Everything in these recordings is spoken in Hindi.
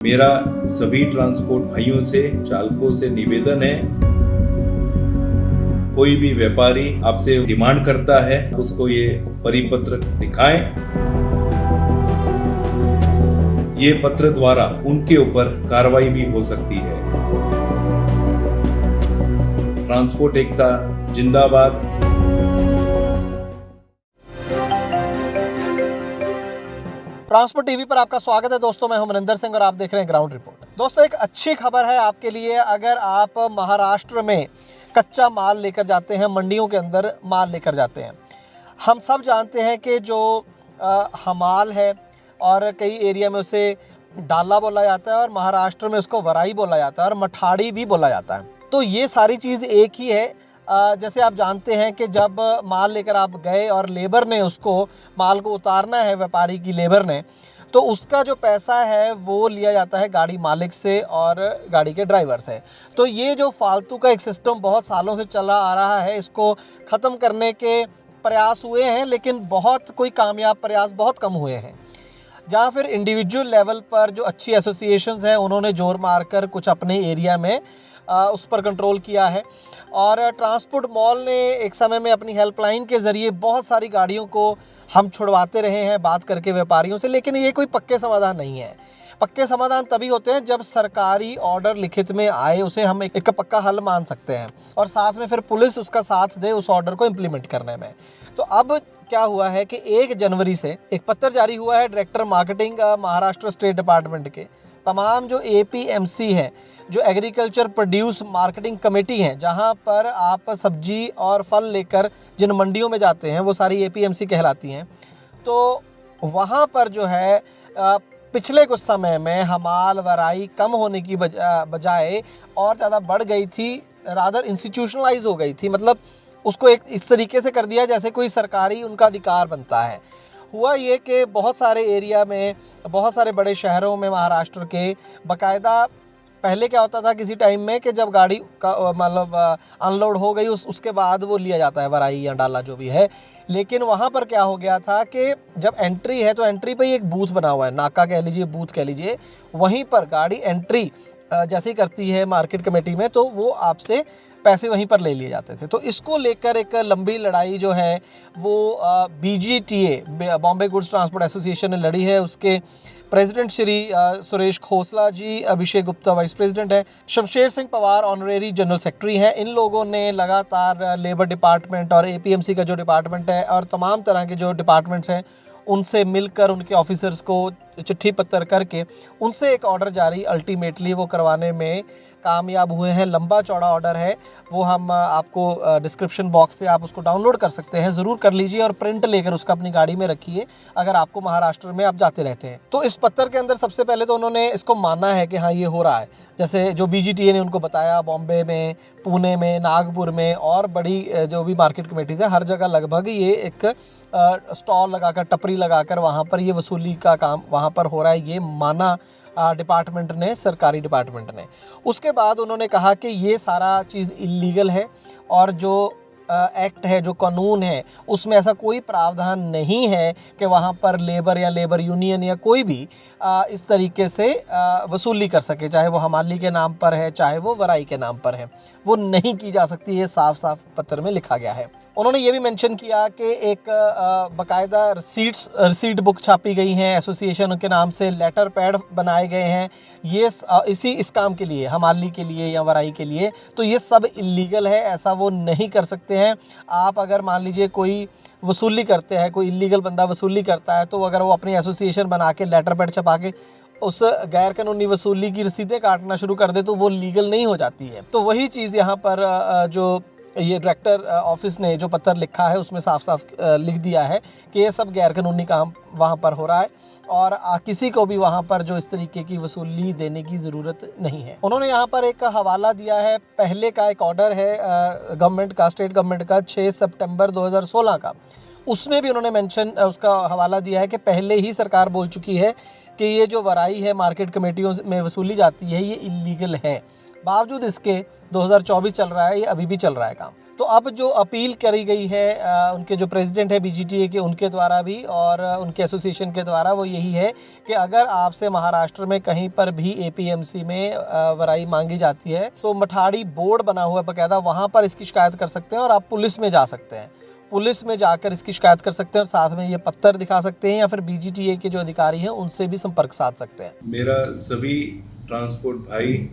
मेरा सभी ट्रांसपोर्ट भाइयों से, चालकों से निवेदन है, कोई भी व्यापारी आपसे डिमांड करता है उसको ये परिपत्र दिखाएं। ये पत्र द्वारा उनके ऊपर कार्रवाई भी हो सकती है। ट्रांसपोर्ट एकता जिंदाबाद। ट्रांसपोर्ट टीवी पर आपका स्वागत है दोस्तों। मैं हूं मनिंदर सिंह और आप देख रहे हैं ग्राउंड रिपोर्ट। दोस्तों, एक अच्छी खबर है आपके लिए। अगर आप महाराष्ट्र में कच्चा माल लेकर जाते हैं, मंडियों के अंदर माल लेकर जाते हैं, हम सब जानते हैं कि जो हमाल है और कई एरिया में उसे डाला बोला जाता है और महाराष्ट्र में उसको वराई बोला जाता है और मठाड़ी भी बोला जाता है। तो ये सारी चीज़ एक ही है। जैसे आप जानते हैं कि जब माल लेकर आप गए और लेबर ने उसको माल को उतारना है, व्यापारी की लेबर ने, तो उसका जो पैसा है वो लिया जाता है गाड़ी मालिक से और गाड़ी के ड्राइवर से। तो ये जो फालतू का एक सिस्टम बहुत सालों से चला आ रहा है, इसको ख़त्म करने के प्रयास हुए हैं, लेकिन कोई कामयाब प्रयास बहुत कम हुए हैं। जहाँ फिर इंडिविजुअल लेवल पर जो अच्छी एसोसिएशंस हैं उन्होंने जोर मारकर कुछ अपने एरिया में उस पर कंट्रोल किया है। और ट्रांसपोर्ट मॉल ने एक समय में अपनी हेल्पलाइन के ज़रिए बहुत सारी गाड़ियों को हम छुड़वाते रहे हैं बात करके व्यापारियों से, लेकिन ये कोई पक्के समाधान नहीं है। पक्के समाधान तभी होते हैं जब सरकारी ऑर्डर लिखित में आए, उसे हम एक पक्का हल मान सकते हैं और साथ में फिर पुलिस उसका साथ दे उस ऑर्डर को इम्प्लीमेंट करने में। तो अब क्या हुआ है कि 1 जनवरी से एक पत्र जारी हुआ है director marketing Maharashtra state department के। तमाम जो APMC है, जो एग्रीकल्चर प्रोड्यूस मार्केटिंग कमेटी हैं, जहां पर आप सब्जी और फल लेकर जिन मंडियों में जाते हैं वो सारी APMC कहलाती हैं। तो वहां पर जो है पिछले कुछ समय में हमाल वराई कम होने की बजाय और ज़्यादा बढ़ गई थी, रादर इंस्टीट्यूशनलाइज हो गई थी। मतलब उसको एक इस तरीके से कर दिया जैसे कोई सरकारी उनका अधिकार बनता है। हुआ ये कि बहुत सारे एरिया में, बहुत सारे बड़े शहरों में महाराष्ट्र के बाकायदा पहले क्या होता था किसी टाइम में कि जब गाड़ी का मतलब अनलोड हो गई उसके बाद वो लिया जाता है वराई या डाला जो भी है। लेकिन वहाँ पर क्या हो गया था कि जब एंट्री है तो एंट्री पे ही एक बूथ बना हुआ है, नाका कह लीजिए, बूथ कह लीजिए। वहीं पर गाड़ी एंट्री जैसे ही करती है मार्केट कमेटी में तो वो आपसे पैसे वहीं पर ले लिए जाते थे। तो इसको लेकर एक लंबी लड़ाई जो है वो BGTA Bombay goods transport association ने लड़ी है। उसके प्रेसिडेंट श्री सुरेश खोसला जी, अभिषेक गुप्ता वाइस प्रेसिडेंट है, Shamsher Singh Pawar honorary general secretary हैं। इन लोगों ने लगातार लेबर डिपार्टमेंट और APMC का जो डिपार्टमेंट है और तमाम तरह के जो डिपार्टमेंट्स हैं उनसे मिलकर, उनके ऑफिसर्स को चिट्ठी पत्र करके उनसे एक ऑर्डर जारी अल्टीमेटली वो करवाने में कामयाब हुए हैं। लंबा चौड़ा ऑर्डर है, वो हम आपको डिस्क्रिप्शन बॉक्स से आप उसको डाउनलोड कर सकते हैं। ज़रूर कर लीजिए और प्रिंट लेकर उसका अपनी गाड़ी में रखिए अगर आपको महाराष्ट्र में आप जाते रहते हैं। तो इस पत्र के अंदर सबसे पहले तो उन्होंने इसको माना है कि हाँ ये हो रहा है। जैसे जो BGTA ने उनको बताया, बॉम्बे में, पुणे में, नागपुर में और बड़ी जो भी मार्केट कमेटीज़ है हर जगह लगभग ये एक स्टॉल लगाकर, टपरी लगाकर वहाँ पर ये वसूली का काम वहाँ पर हो रहा है, ये माना डिपार्टमेंट ने, सरकारी डिपार्टमेंट ने। उसके बाद उन्होंने कहा कि ये सारा चीज़ इल्लीगल है और जो एक्ट है, जो कानून है, उसमें ऐसा कोई प्रावधान नहीं है कि वहाँ पर लेबर या लेबर यूनियन या कोई भी इस तरीके से वसूली कर सके, चाहे वो हमाली के नाम पर है, चाहे वो वराई के नाम पर है, वो नहीं की जा सकती। ये साफ साफ पत्र में लिखा गया है। उन्होंने ये भी मेंशन किया कि एक बाकायदा रिसीट बुक छापी गई हैं, एसोसिएशन के नाम से लेटर पैड बनाए गए हैं, ये इस काम के लिए, हमाली के लिए या वराई के लिए। तो ये सब इल्लीगल है, ऐसा वो नहीं कर सकते हैं। आप अगर मान लीजिए कोई वसूली करते हैं, कोई इल्लीगल बंदा वसूली करता है, तो अगर वो अपनी एसोसिएशन बना के लेटर पैड छपा के उस गैर कानूनी वसूली की रसीदें काटना शुरू कर दे तो वो लीगल नहीं हो जाती है। तो वही चीज़ यहाँ पर जो ये डायरेक्टर ऑफिस ने जो पत्र लिखा है उसमें साफ साफ लिख दिया है कि ये सब गैर कानूनी काम वहाँ पर हो रहा है और किसी को भी वहाँ पर जो इस तरीके की वसूली देने की ज़रूरत नहीं है। उन्होंने यहाँ पर एक हवाला दिया है, पहले का एक ऑर्डर है गवर्नमेंट का, स्टेट गवर्नमेंट का 6 सितंबर 2016 का। उसमें भी उन्होंने मेंशन, उसका हवाला दिया है कि पहले ही सरकार बोल चुकी है कि ये जो वराई है मार्केट कमेटियों में वसूली जाती है ये इल्लीगल है। बावजूद इसके 2024 चल रहा है, ये अभी भी चल रहा है काम। तो अब जो अपील करी गई है उनके जो प्रेसिडेंट है बीजीटीए के, उनके द्वारा भी और उनके एसोसिएशन के द्वारा, वो यही है कि अगर आपसे महाराष्ट्र में कहीं पर भी एपीएमसी में वराई मांगी जाती है तो मठाड़ी बोर्ड बना हुआ है बाकायदा, वहाँ पर इसकी शिकायत कर सकते हैं और आप पुलिस में जा सकते हैं। पुलिस में जाकर इसकी शिकायत कर सकते हैं और साथ में ये पत्थर दिखा सकते हैं या फिर बीजीटीए के जो अधिकारी हैं उनसे भी संपर्क साध सकते हैं। मेरा सभी ट्रांसपोर्ट भाई,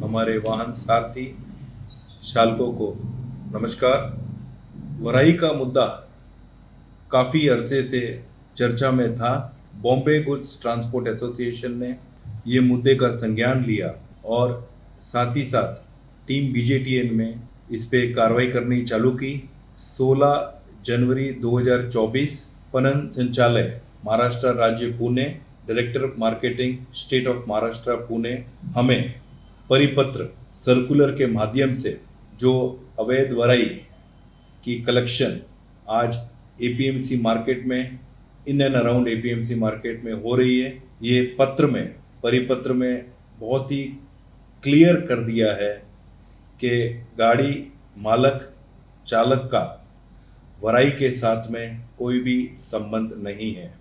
हमारे वाहन साथी चालकों को नमस्कार। वराई का मुद्दा काफ़ी अरसे से चर्चा में था। बॉम्बे गुड्स ट्रांसपोर्ट एसोसिएशन ने ये मुद्दे का संज्ञान लिया और साथ ही साथ टीम बीजेटीएन में इस पे कार्रवाई करनी चालू की। 16 जनवरी 2024 पणन संचालय महाराष्ट्र राज्य Pune, director marketing state of Maharashtra Pune, हमें परिपत्र सर्कुलर के माध्यम से जो अवैध वराई की कलेक्शन आज एपीएमसी मार्केट में, in and around APMC market में हो रही है, ये परिपत्र में बहुत ही क्लियर कर दिया है कि गाड़ी मालक चालक का वराई के साथ में कोई भी संबंध नहीं है।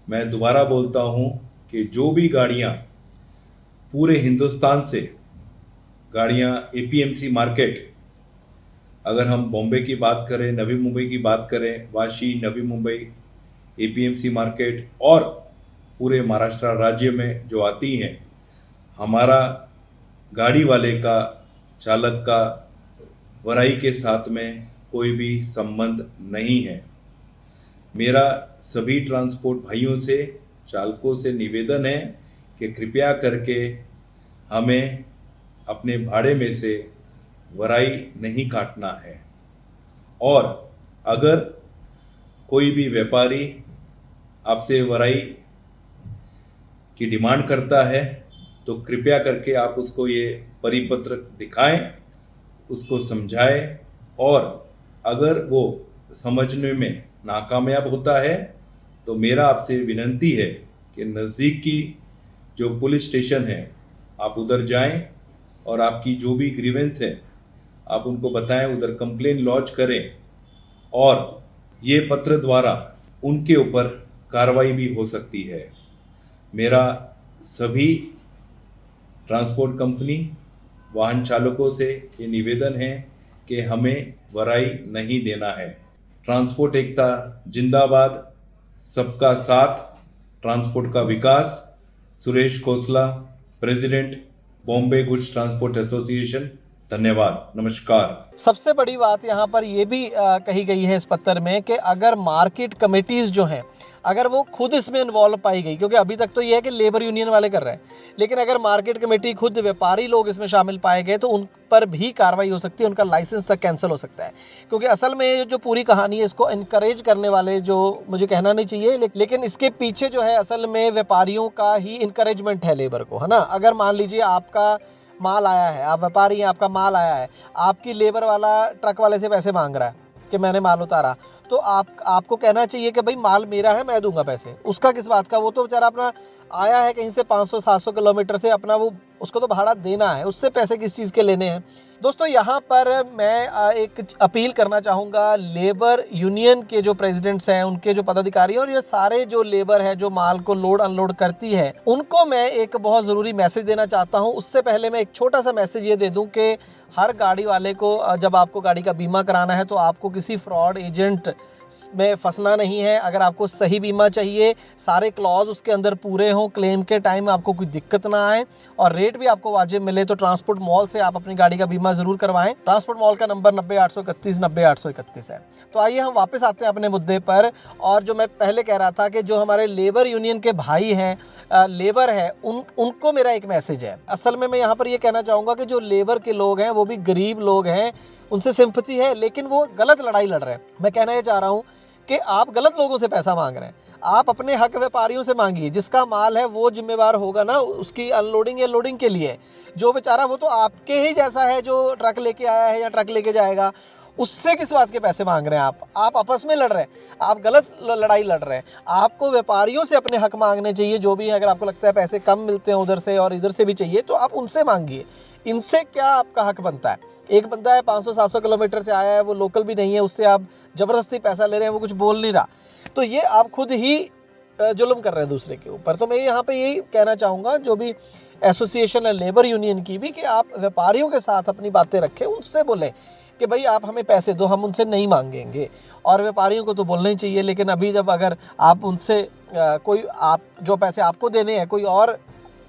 मैं दोबारा बोलता हूँ कि जो भी गाड़ियाँ पूरे हिंदुस्तान से गाड़ियाँ एपीएमसी मार्केट, अगर हम बॉम्बे की बात करें, नवी मुंबई की बात करें, वाशी, नवी मुंबई एपीएमसी मार्केट और पूरे महाराष्ट्र राज्य में जो आती हैं, हमारा गाड़ी वाले का, चालक का वराई के साथ में कोई भी संबंध नहीं है। मेरा सभी ट्रांसपोर्ट भाइयों से, चालकों से निवेदन है कि कृपया करके हमें अपने भाड़े में से वराई नहीं काटना है और अगर कोई भी व्यापारी आपसे वराई की डिमांड करता है तो कृपया करके आप उसको ये परिपत्र दिखाएं, उसको समझाएं और अगर वो समझने में नाकामयाब होता है तो मेरा आपसे विनती है कि नज़दीकी जो पुलिस स्टेशन है आप उधर जाएं और आपकी जो भी ग्रीवेंस है आप उनको बताएं, उधर कंप्लेन लॉन्च करें और ये पत्र द्वारा उनके ऊपर कार्रवाई भी हो सकती है। मेरा सभी ट्रांसपोर्ट कंपनी, वाहन चालकों से ये निवेदन है कि हमें वराई नहीं देना है। ट्रांसपोर्ट एकता जिंदाबाद, सबका साथ, ट्रांसपोर्ट का विकास। Suresh Khosla, president, Bombay goods transport association. धन्यवाद, नमस्कार। सबसे बड़ी बात यहाँ पर ये भी कही गई है इस पत्र में कि अगर मार्केट कमेटीज़ जो हैं, अगर वो खुद इसमें इन्वॉल्व पाई गई, क्योंकि अभी तक तो ये है कि लेबर यूनियन वाले कर रहे हैं, लेकिन अगर मार्केट कमेटी, खुद व्यापारी लोग इसमें शामिल पाए गए तो उन पर भी कार्रवाई हो सकती है, उनका लाइसेंस तक कैंसिल हो सकता है। क्योंकि असल में जो पूरी कहानी है, इसको इनकरेज करने वाले, जो मुझे कहना नहीं चाहिए, लेकिन इसके पीछे जो है असल में व्यापारियों का ही इनकरेजमेंट है लेबर को, है ना। अगर मान लीजिए आपका माल आया है, आप व्यापारी हैं, आपका माल आया है, आपकी लेबर वाला ट्रक वाले से पैसे मांग रहा है कि मैंने माल उतारा, तो आपको कहना चाहिए कि भाई माल मेरा है, मैं दूंगा पैसे। उसका किस बात का, वो तो बेचारा अपना आया है कहीं से 500-700 किलोमीटर से, अपना वो उसको तो भाड़ा देना है, उससे पैसे किस चीज़ के लेने हैं। दोस्तों यहाँ पर मैं एक अपील करना चाहूँगा लेबर यूनियन के जो प्रेसिडेंट्स हैं, उनके जो पदाधिकारी और ये सारे जो लेबर है जो माल को लोड अनलोड करती है, उनको मैं एक बहुत ज़रूरी मैसेज देना चाहता हूँ। उससे पहले मैं एक छोटा सा मैसेज ये दे दूँ कि हर गाड़ी वाले को, जब आपको गाड़ी का बीमा कराना है तो आपको किसी फ्रॉड एजेंट में फंसना नहीं है। अगर आपको सही बीमा चाहिए, सारे क्लॉज उसके अंदर पूरे हों, क्लेम के टाइम आपको कोई दिक्कत ना आए और रेट भी आपको वाजिब मिले, तो ट्रांसपोर्ट मॉल से आप अपनी गाड़ी का बीमा ज़रूर करवाएं। ट्रांसपोर्ट मॉल का नंबर 90-831 है। तो आइए हम वापस आते हैं अपने मुद्दे पर। और जो मैं पहले कह रहा था कि जो हमारे लेबर यूनियन के भाई हैं, लेबर है, उनको मेरा एक मैसेज है। असल में मैं यहाँ पर ये कहना चाहूँगा कि जो लेबर के लोग हैं वो भी गरीब लोग हैं, उनसे सिंपैथी है, लेकिन वो गलत लड़ाई लड़ रहे हैं। मैं कहना ये चाह रहा हूँ कि आप गलत लोगों से पैसा मांग रहे हैं। आप अपने हक व्यापारियों से मांगिए, जिसका माल है वो जिम्मेवार होगा ना उसकी अनलोडिंग या लोडिंग के लिए। जो बेचारा वो तो आपके ही जैसा है जो ट्रक लेके आया है या ट्रक लेके जाएगा, उससे किस बात के पैसे मांग रहे हैं आप आपस में लड़ रहे हैं, आप गलत लड़ाई लड़ रहे हैं। आपको व्यापारियों से अपने हक मांगने चाहिए, जो भी है। अगर आपको लगता है पैसे कम मिलते हैं उधर से और इधर से भी चाहिए तो आप उनसे मांगिए। इनसे क्या आपका हक बनता है? एक बंदा है 500-700 किलोमीटर से आया है, वो लोकल भी नहीं है, उससे आप ज़बरदस्ती पैसा ले रहे हैं, वो कुछ बोल नहीं रहा, तो ये आप खुद ही जुल्म कर रहे हैं दूसरे के ऊपर। तो मैं यहाँ पे यही कहना चाहूँगा जो भी एसोसिएशन है लेबर यूनियन की भी, कि आप व्यापारियों के साथ अपनी बातें रखें, उनसे बोलें कि भाई आप हमें पैसे दो, हम उनसे नहीं मांगेंगे। और व्यापारियों को तो बोलना ही चाहिए, लेकिन अभी जब अगर आप उनसे कोई आप जो पैसे आपको देने हैं कोई और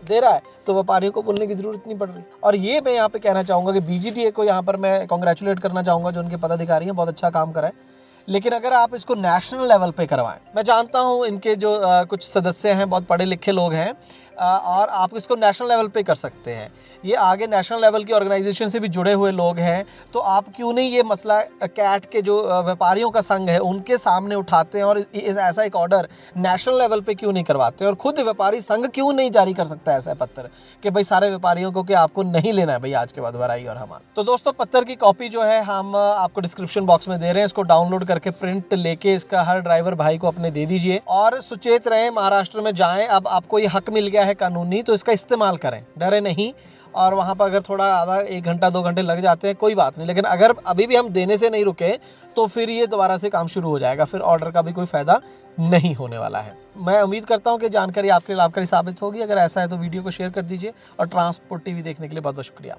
दे रहा है, तो व्यापारियों को बोलने की ज़रूरत नहीं पड़ रही। और ये मैं यहाँ पे कहना चाहूँगा कि बीजीटीए को यहाँ पर मैं कॉन्ग्रेचुलेट करना चाहूँगा, जो उनके पदाधिकारी हैं, बहुत अच्छा काम करा है। लेकिन अगर आप इसको नेशनल लेवल पे करवाएं, मैं जानता हूँ इनके जो कुछ सदस्य हैं बहुत पढ़े लिखे लोग हैं, और आप इसको नेशनल लेवल पे कर सकते हैं। ये आगे नेशनल लेवल की ऑर्गेनाइजेशन से भी जुड़े हुए लोग हैं, तो आप क्यों नहीं ये मसला कैट के जो व्यापारियों का संघ है उनके सामने उठाते हैं, और ऐसा एक ऑर्डर नेशनल लेवल पे क्यों नहीं करवाते, और खुद व्यापारी संघ क्यों नहीं जारी कर सकता ऐसा पत्र कि भाई सारे व्यापारियों को कि आपको नहीं लेना है भाई आज के बाद वराई और हमारा। तो दोस्तों, पत्र की कॉपी जो है हम आपको डिस्क्रिप्शन बॉक्स में दे रहे हैं, इसको डाउनलोड करके प्रिंट लेके इसका हर ड्राइवर भाई को अपने दे दीजिए, और सुचेत रहें, महाराष्ट्र में जाएं, अब आपको ये हक मिल गया है कानूनी, तो इसका इस्तेमाल करें, डरे नहीं। और वहाँ पर अगर थोड़ा आधा 1 घंटा 2 घंटे लग जाते हैं कोई बात नहीं, लेकिन अगर अभी भी हम देने से नहीं रुके तो फिर ये दोबारा से काम शुरू हो जाएगा, फिर ऑर्डर का भी कोई फ़ायदा नहीं होने वाला है। मैं उम्मीद करता हूँ कि जानकारी आपके लिए लाभकारी साबित होगी। अगर ऐसा है तो वीडियो को शेयर कर दीजिए, और ट्रांसपोर्ट टीवी देखने के लिए बहुत बहुत शुक्रिया।